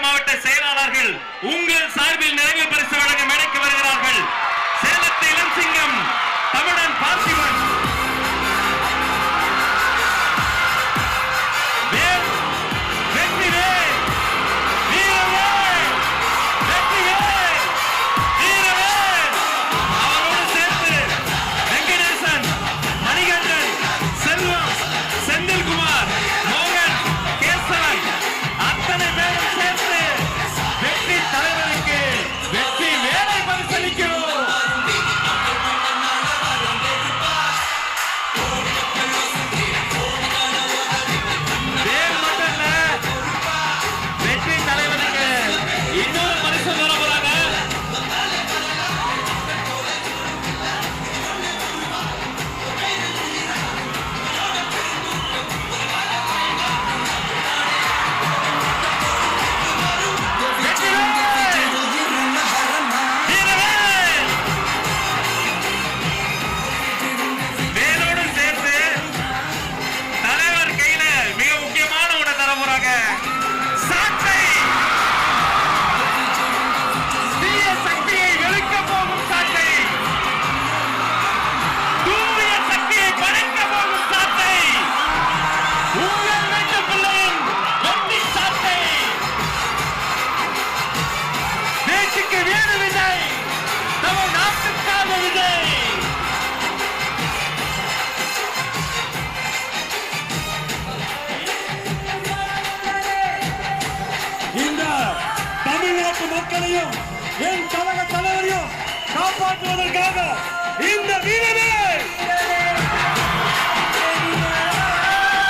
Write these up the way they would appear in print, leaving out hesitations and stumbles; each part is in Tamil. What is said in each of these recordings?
மாவட்ட செயலாளர்கள் உங்கள் சார்பில் நிறைவு பரிசு வழங்க மேடைக்கு வருகிறார்கள். சேலத்து இளம் சிங்கம் தமிழன் பார்த்திபன், தமிழ்நாட்டு மக்களையும் என் கழக தலைவரையும் காப்பாற்றுவதற்காக இந்த வீரமே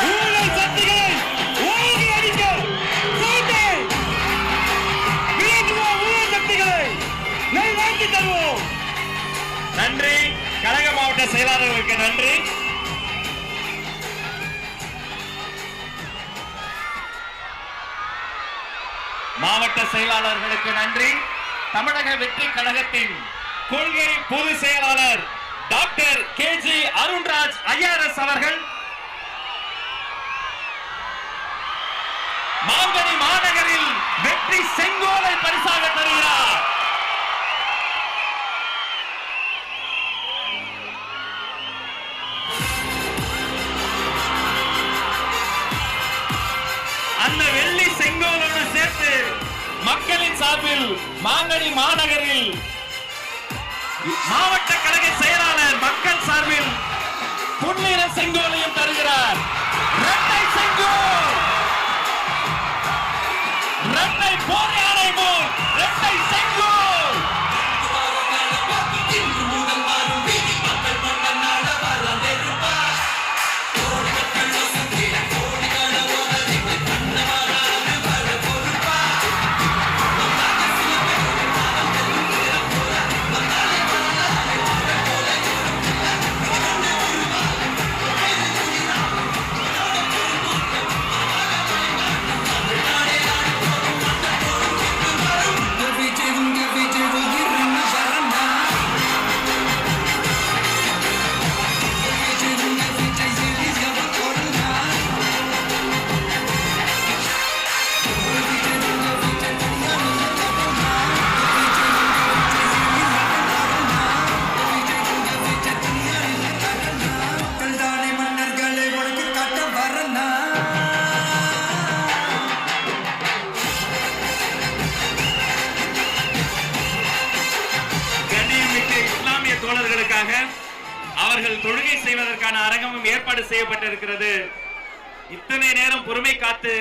ஊழல் சக்திகளை ஓங்கி அடிக்க விளக்குவோம். ஊழல் சக்திகளை நல்வாழ்த்தி தருவோம். நன்றி. கழக மாவட்ட செயலாளர்களுக்கு நன்றி. மாவட்ட செயலாளர்களுக்கு நன்றி. தமிழக வெற்றி கழகத்தின் கொள்கை பொதுச் செயலாளர் டாக்டர் KG அருண்ராஜ் IRS அவர்கள் மாங்கனி மாநகரில் வெற்றி செங்கோலை பரிசாக தருகிறார். அந்த வெள்ளி செங்கோலோடு சேர்த்து மக்களின் சார்பில் மாங்கனி மாநகரில் மாவட்ட கழக செயலாளர் மக்கள் சார்பில் பொன்னிற செங்கோலையும் தருகிறார். இரட்டை செங்கோல், இரட்டை போர் யானை போல் இரட்டை செங்கோல். அவர்கள் தொழுகை செய்வதற்கான அரங்கமும் ஏற்பாடு செய்யப்பட்டிருக்கிறது. இத்தனை நேரம் பொறுமை காத்து